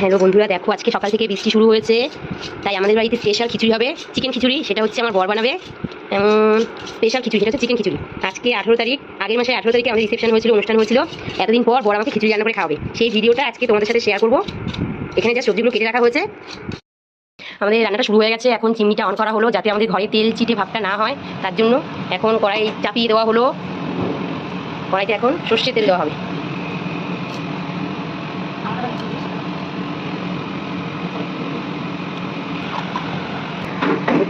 Hello বন্ধুরা, দেখো আজকে সকাল থেকে বৃষ্টি শুরু হয়েছে, তাই আমাদের বাড়িতে স্পেশাল খিচুড়ি হবে, চিকেন খিচুড়ি। সেটা হচ্ছে আমার বর বানাবে। স্পেশাল খিচুড়ি, সেটা হচ্ছে চিকেন খিচুড়ি। আজকে 18 তারিখ, আগের মাসে 18 তারিখে আমাদের রিসেপশন হয়েছিল, অনুষ্ঠান হয়েছিল। এতদিন পর বর আমাকে খিচুড়ি রান্না করে খাওয়াবে। সেই ভিডিওটা আজকে তোমাদের সাথে শেয়ার করবো। এখানে যা সবজিগুলো কেটে রাখা হয়েছে। আমাদের রান্নাটা শুরু হয়ে গেছে। এখন চিমনিটা অন করা হলো, যাতে আমাদের ঘরে তেল চিটে ভাবটা না হয়, তার জন্য এখন কড়াই চাপিয়ে দেওয়া হলো। কড়াইতে এখন সর্ষে তেল দেওয়া হবে।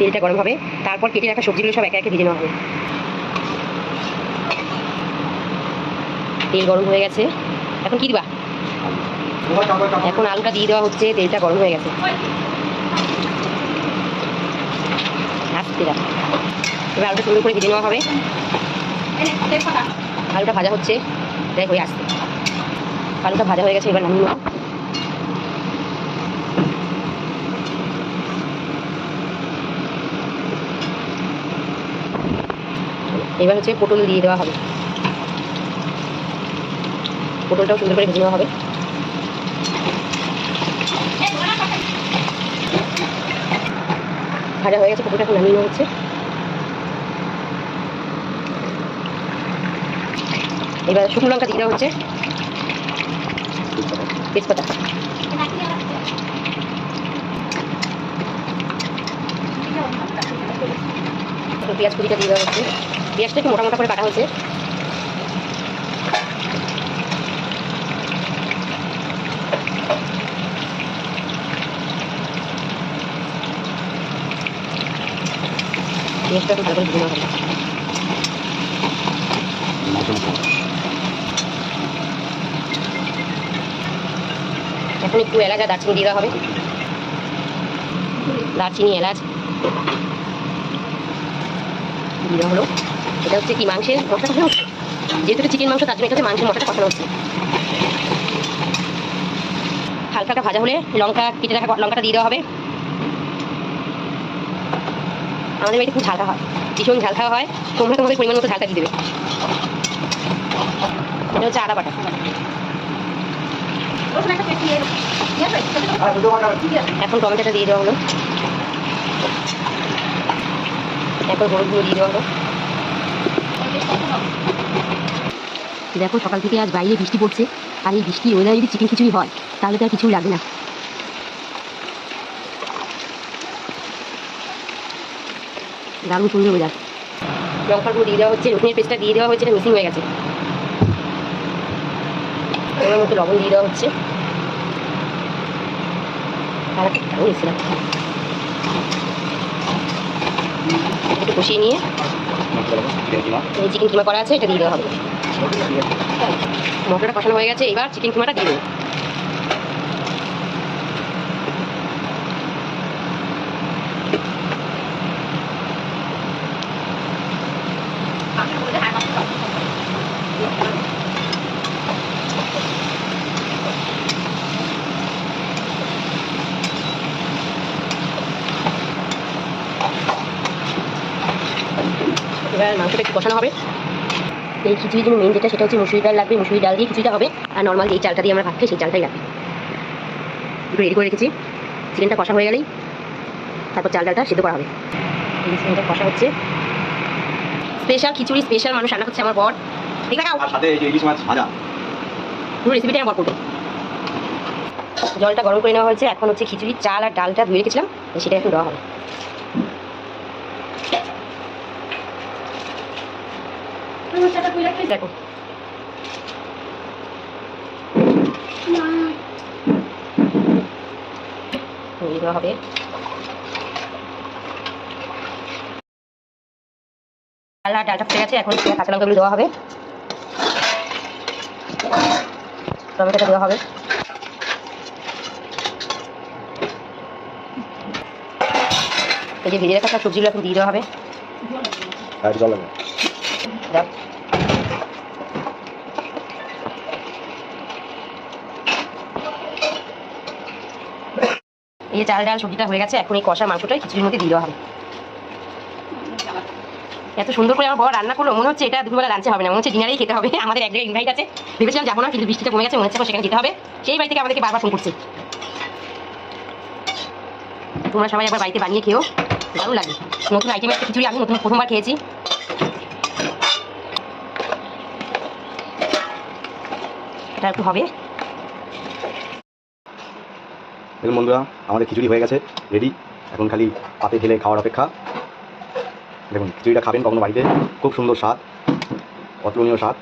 তেলটা গরম হবে, তারপর কেটে রাখা সবজিগুলো সব একে একে ভেজে নেওয়া হবে। তেল গরম হয়ে গেছে, এখন কি দিবা? এখন আলুটা দিয়ে দেওয়া হচ্ছে। তেলটা গরম হয়ে গেছে, আস্তে রাখ। এবার আলুটা সুন্দর করে ভেজে নেওয়া হবে। আলুটা ভাজা হচ্ছে, দেখ হয়ে আসছে। আলুটা ভাজা হয়ে গেছে, এবার নামিয়ে নেওয়া। এবার হচ্ছে পটল দিয়ে দেওয়া হবে। পটলটাও সুন্দর করে ভেজে নেওয়া হবে। ভাজা হয়ে গেছে, পটলটা এখন নামিয়ে নেওয়া হচ্ছে। এবার শুকনো লঙ্কা দিয়ে দেওয়া হচ্ছে, তেজপাতা। পেঁয়াজ কুচিটা দিয়ে দেওয়া হচ্ছে। পেঁয়াজটা একটু মোটা মোটা করে কাটা হয়েছে। পেঁয়াজটা একটু ভালো করে ভেজে নেওয়া হবে। এখন একটু এলাচ আর দারচিনি দিয়ে দেওয়া হবে। দারচিনি, এলাচ দিয়ে দেওয়া হলো। এটা হচ্ছে কি, মাংসের মশলা কষানো হচ্ছে। যেহেতু এটা চিকেন মাংস, তার জন্য এটা হচ্ছে মাংসের মশলাটা কষানো হচ্ছে। হালকা হালকা ভাজা হলে লঙ্কা, কেটে রাখা লঙ্কাটা দিয়ে দেওয়া হবে। আমাদের বাড়িতে খুব ঝাল খাওয়া হয়, ভীষণ ঝাল খাওয়া হয়। তোমরা তোমাদের পরিমাণ মতো ঝালটা দিয়ে দেবে। এটা হচ্ছে আদা বাটা। এখন টমেটোটা দিয়ে দেওয়া হলো। এখন হলুদ গুঁড়ো দিয়ে দেওয়া হলো। দেখো সকাল থেকে আজ বাইরে বৃষ্টি পড়ছে, আর এই বৃষ্টি ওয়েদারে যদি চিকেন খিচুড়ি হয় তাহলে তো আর কিছুই লাগবে না। দারুণ সুন্দর ওয়েদার। লঙ্কার গুঁড়ো দিয়ে দেওয়া হচ্ছে, রসুনের পেস্টটা দিয়ে দেওয়া হয়েছে, এটা মিসিং হয়ে গেছে। ওর মতো লবণ দিয়ে দেওয়া হচ্ছে। একটু কষিয়ে নিয়ে এই চিকেন কিমা করা আছে, এটা দিয়ে দেওয়া হবে। মশলাটা কষানো হয়ে গেছে, এবার চিকেন কিমাটা দিয়ে দেবো। এবার মাংসটা একটু কষানো হবে। এই খিচুড়ির জন্য মেন যেটা, সেটা হচ্ছে মুসুরি ডাল লাগবে। মুসুরি ডাল দিয়ে খিচুড়িটা হবে। আর নর্মাল যেই চালটা দিয়ে আমরা ভাত খাই, সেই চালটাই লাগবে। দুটো রেডি করে রেখেছি। চিকেনটা কষা হয়ে গেলেই তারপর চাল ডালটা সিদ্ধ করা হবে। চিকেনটা কষা হচ্ছে। স্পেশাল খিচুড়ি, স্পেশাল মানুষ রান্না করছে আমার বর। ঠিক আছে, পুরো রেসিপিটাই আমার বর করবে। জলটা গরম করে নেওয়া হয়েছে। এখন হচ্ছে খিচুড়ির চাল আর ডালটা ধুয়ে রেখেছিলাম, সেটা এখন দেওয়া হবে। দেখো দেওয়া হবে। ডালটা ফুটে গেছে, এখন কাঁচা লঙ্কাগুলো দেওয়া হবে, টমেটোটা দেওয়া হবে। এই যে ভেজে রাখা সব সবজিগুলো এখন দিয়ে দেওয়া হবে। এই যে চাল ডাল সবজিটা হয়ে গেছে, এখন এই কষা মাংসটাই খিচুড়ির মধ্যে দিয়ে দেওয়া হবে। এত সুন্দর করে আমার বড় রান্না করলো, মনে হচ্ছে এটা দুপুরবেলা লাঞ্চে হবে না, মনে হচ্ছে ডিনারেই খেতে হবে। আমাদের এক জায়গায় ইনভাইট আছে, ভেবেছিলাম যাবো না, কিন্তু বৃষ্টিটা কমে গেছে, মনে হচ্ছে সেখানে যেতে হবে। সেই বাড়ি থেকে আমাদেরকে বারবার ফোন করছে। তোমরা সবাই একবার বাড়িতে বানিয়ে খেও, দারুণ লাগে। নতুন আইটেম একটা খিচুড়ি, আমি প্রথমবার খেয়েছি। এটা একটু হবে। দেখুন বন্ধুরা, আমাদের খিচুড়ি হয়ে গেছে, রেডি। এখন খালি পাতে ঢেলে খাওয়ার অপেক্ষা। দেখুন খিচুড়িটা খাবেন কখনো বাড়িতে, খুব সুন্দর স্বাদ, অতুলনীয় স্বাদ।